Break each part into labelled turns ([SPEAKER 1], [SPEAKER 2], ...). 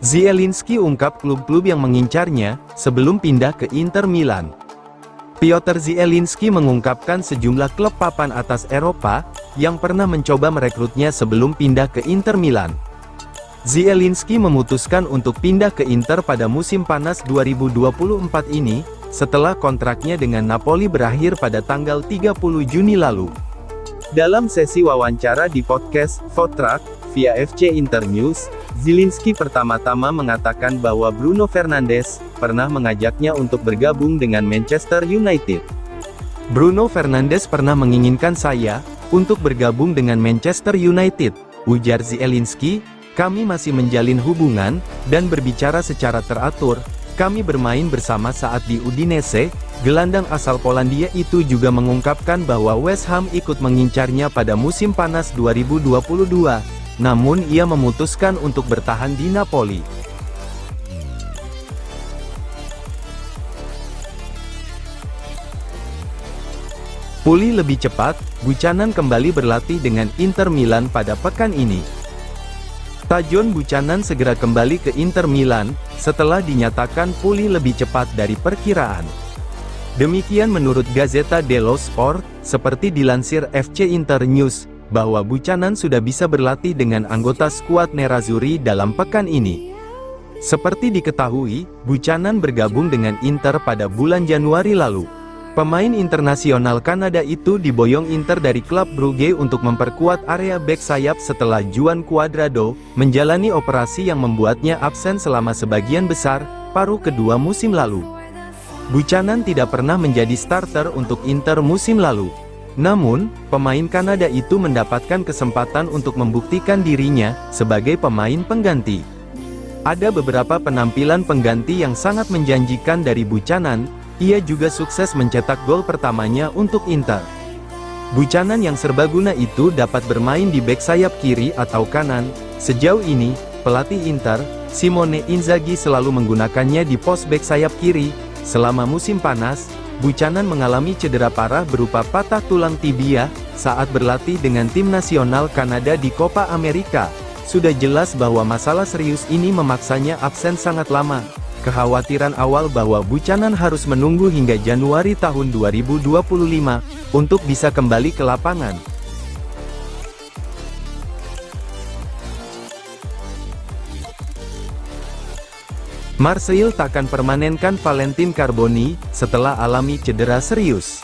[SPEAKER 1] Zielinski ungkap klub-klub yang mengincarnya, sebelum pindah ke Inter Milan. Piotr Zielinski mengungkapkan sejumlah klub papan atas Eropa, yang pernah mencoba merekrutnya sebelum pindah ke Inter Milan. Zielinski memutuskan untuk pindah ke Inter pada musim panas 2024 ini, setelah kontraknya dengan Napoli berakhir pada tanggal 30 Juni lalu. Dalam sesi wawancara di podcast Fotrack via FC Internews, Zielinski pertama-tama mengatakan bahwa Bruno Fernandes pernah mengajaknya untuk bergabung dengan Manchester United. "Bruno Fernandes pernah menginginkan saya untuk bergabung dengan Manchester United," ujar Zielinski. "Kami masih menjalin hubungan dan berbicara secara teratur. Kami bermain bersama saat di Udinese." Gelandang asal Polandia itu juga mengungkapkan bahwa West Ham ikut mengincarnya pada musim panas 2022, namun ia memutuskan untuk bertahan di Napoli. Pulih lebih cepat, Buchanan kembali berlatih dengan Inter Milan pada pekan ini. Tajon Buchanan segera kembali ke Inter Milan, setelah dinyatakan pulih lebih cepat dari perkiraan. Demikian menurut Gazzetta dello Sport, seperti dilansir FC Internews, bahwa Buchanan sudah bisa berlatih dengan anggota skuad Nerazzurri dalam pekan ini. Seperti diketahui, Buchanan bergabung dengan Inter pada bulan Januari lalu. Pemain internasional Kanada itu diboyong Inter dari klub Brugge untuk memperkuat area bek sayap setelah Juan Cuadrado menjalani operasi yang membuatnya absen selama sebagian besar paruh kedua musim lalu. Buchanan tidak pernah menjadi starter untuk Inter musim lalu. Namun, pemain Kanada itu mendapatkan kesempatan untuk membuktikan dirinya sebagai pemain pengganti. Ada beberapa penampilan pengganti yang sangat menjanjikan dari Buchanan. Ia juga sukses mencetak gol pertamanya untuk Inter. Buchanan yang serbaguna itu dapat bermain di bek sayap kiri atau kanan. Sejauh ini, pelatih Inter, Simone Inzaghi selalu menggunakannya di pos bek sayap kiri. Selama musim panas, Buchanan mengalami cedera parah berupa patah tulang tibia saat berlatih dengan tim nasional Kanada di Copa America. Sudah jelas bahwa masalah serius ini memaksanya absen sangat lama. Kekhawatiran awal bahwa Buchanan harus menunggu hingga Januari tahun 2025 untuk bisa kembali ke lapangan. Marseille takkan permanenkan Valentin Carboni setelah alami cedera serius.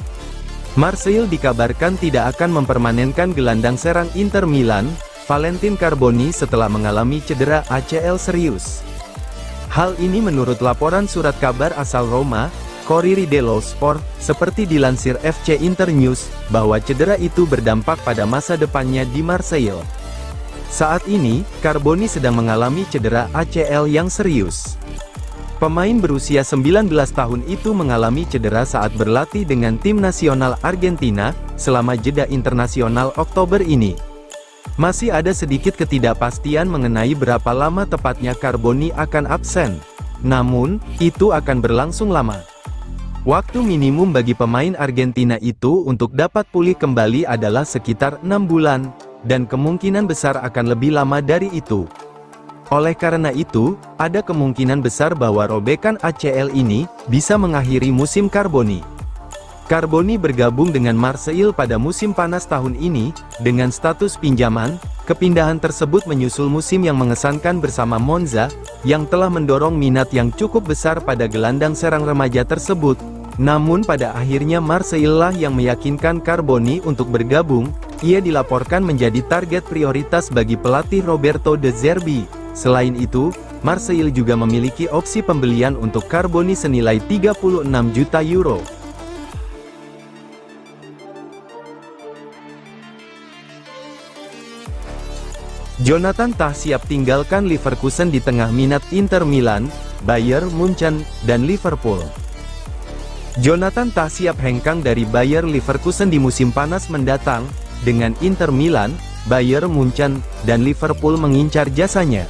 [SPEAKER 1] Marseille dikabarkan tidak akan mempermanenkan gelandang serang Inter Milan, Valentin Carboni setelah mengalami cedera ACL serius. Hal ini menurut laporan surat kabar asal Roma, Corriere dello Sport, seperti dilansir FC Internews, bahwa cedera itu berdampak pada masa depannya di Marseille. Saat ini, Carboni sedang mengalami cedera ACL yang serius. Pemain berusia 19 tahun itu mengalami cedera saat berlatih dengan tim nasional Argentina, selama jeda internasional Oktober ini. Masih ada sedikit ketidakpastian mengenai berapa lama tepatnya Carboni akan absen. Namun, itu akan berlangsung lama. Waktu minimum bagi pemain Argentina itu untuk dapat pulih kembali adalah sekitar 6 bulan, dan kemungkinan besar akan lebih lama dari itu. Oleh karena itu, ada kemungkinan besar bahwa robekan ACL ini bisa mengakhiri musim Carboni. Carboni bergabung dengan Marseille pada musim panas tahun ini, dengan status pinjaman. Kepindahan tersebut menyusul musim yang mengesankan bersama Monza, yang telah mendorong minat yang cukup besar pada gelandang serang remaja tersebut. Namun pada akhirnya Marseille lah yang meyakinkan Carboni untuk bergabung. Ia dilaporkan menjadi target prioritas bagi pelatih Roberto De Zerbi. Selain itu, Marseille juga memiliki opsi pembelian untuk Carboni senilai 36 juta euro. Jonathan Tah siap tinggalkan Leverkusen di tengah minat Inter Milan, Bayern Munchen, dan Liverpool. Jonathan Tah siap hengkang dari Bayer Leverkusen di musim panas mendatang, dengan Inter Milan, Bayern Munchen, dan Liverpool mengincar jasanya.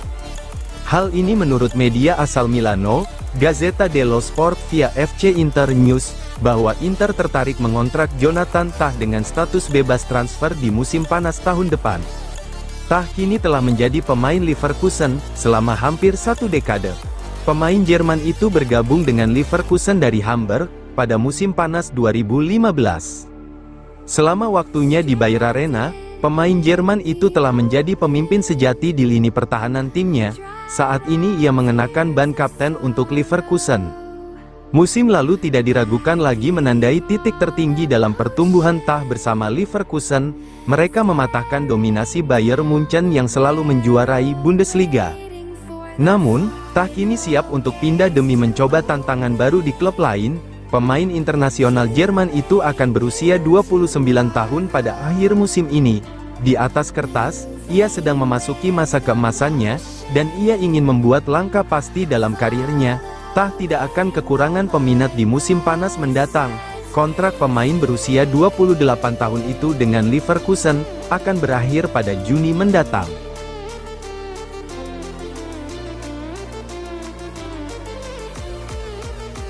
[SPEAKER 1] Hal ini menurut media asal Milano, Gazzetta dello Sport via FC Internews, bahwa Inter tertarik mengontrak Jonathan Tah dengan status bebas transfer di musim panas tahun depan. Tah kini telah menjadi pemain Leverkusen selama hampir 1 dekade. Pemain Jerman itu bergabung dengan Leverkusen dari Hamburg pada musim panas 2015. Selama waktunya di Bayer Arena, pemain Jerman itu telah menjadi pemimpin sejati di lini pertahanan timnya. Saat ini ia mengenakan ban kapten untuk Leverkusen. Musim lalu tidak diragukan lagi menandai titik tertinggi dalam pertumbuhan Tah bersama Leverkusen. Mereka mematahkan dominasi Bayern Munchen yang selalu menjuarai Bundesliga. Namun, Tah kini siap untuk pindah demi mencoba tantangan baru di klub lain. Pemain internasional Jerman itu akan berusia 29 tahun pada akhir musim ini. Di atas kertas, ia sedang memasuki masa keemasannya, dan ia ingin membuat langkah pasti dalam karirnya. Tah tidak akan kekurangan peminat di musim panas mendatang. Kontrak pemain berusia 28 tahun itu dengan Leverkusen akan berakhir pada Juni mendatang.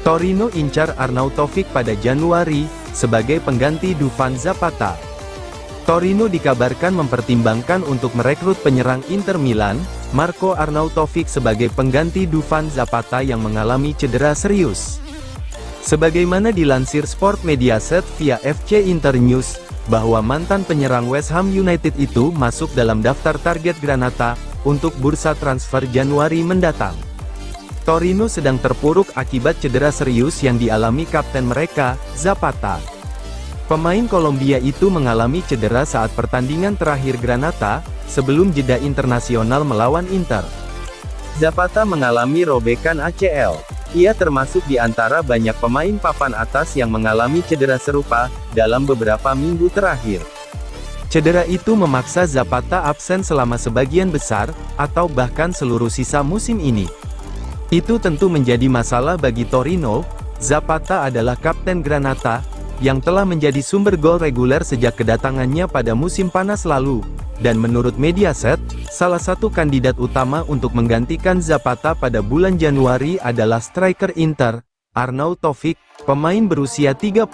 [SPEAKER 1] Torino incar Arnautovic pada Januari sebagai pengganti Dufan Zapata. Torino dikabarkan mempertimbangkan untuk merekrut penyerang Inter Milan, Marco Arnautovic sebagai pengganti Dufan Zapata yang mengalami cedera serius. Sebagaimana dilansir Sport Mediaset via FC Internews, bahwa mantan penyerang West Ham United itu masuk dalam daftar target Granata untuk bursa transfer Januari mendatang. Torino sedang terpuruk akibat cedera serius yang dialami kapten mereka, Zapata. Pemain Kolombia itu mengalami cedera saat pertandingan terakhir Granata, sebelum jeda internasional melawan Inter. Zapata mengalami robekan ACL. Ia termasuk di antara banyak pemain papan atas yang mengalami cedera serupa dalam beberapa minggu terakhir. Cedera itu memaksa Zapata absen selama sebagian besar, atau bahkan seluruh sisa musim ini. Itu tentu menjadi masalah bagi Torino. Zapata adalah kapten Granata, yang telah menjadi sumber gol reguler sejak kedatangannya pada musim panas lalu. Dan menurut Mediaset, salah satu kandidat utama untuk menggantikan Zapata pada bulan Januari adalah striker Inter, Arnautovic. Pemain berusia 35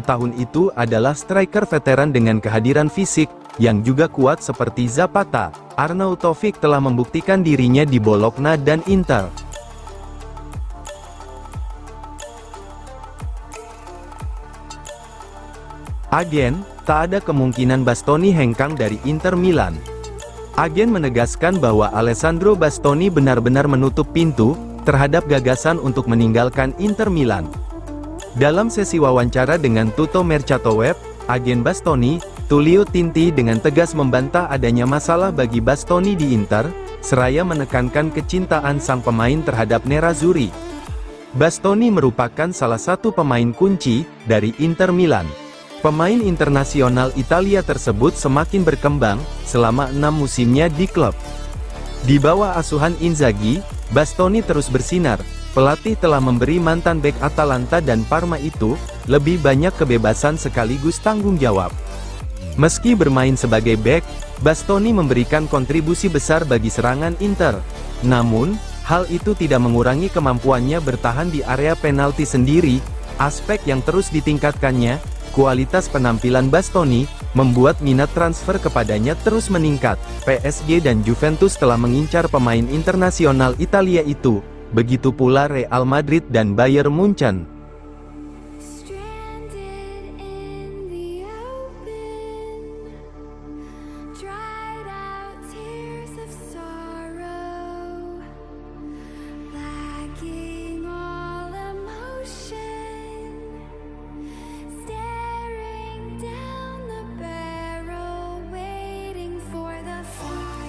[SPEAKER 1] tahun itu adalah striker veteran dengan kehadiran fisik yang juga kuat seperti Zapata. Arnautovic telah membuktikan dirinya di Bologna dan Inter. Agen, tak ada kemungkinan Bastoni hengkang dari Inter Milan. Agen menegaskan bahwa Alessandro Bastoni benar-benar menutup pintu terhadap gagasan untuk meninggalkan Inter Milan. Dalam sesi wawancara dengan Tutto Mercato Web, agen Bastoni, Tullio Tinti dengan tegas membantah adanya masalah bagi Bastoni di Inter, seraya menekankan kecintaan sang pemain terhadap Nerazzurri. Bastoni merupakan salah satu pemain kunci dari Inter Milan. Pemain internasional Italia tersebut semakin berkembang selama 6 musimnya di klub. Di bawah asuhan Inzaghi, Bastoni terus bersinar. Pelatih telah memberi mantan bek Atalanta dan Parma itu lebih banyak kebebasan sekaligus tanggung jawab. Meski bermain sebagai bek, Bastoni memberikan kontribusi besar bagi serangan Inter. Namun, hal itu tidak mengurangi kemampuannya bertahan di area penalti sendiri, aspek yang terus ditingkatkannya. Kualitas penampilan Bastoni membuat minat transfer kepadanya terus meningkat. PSG dan Juventus telah mengincar pemain internasional Italia itu, begitu pula Real Madrid dan Bayern Munchen.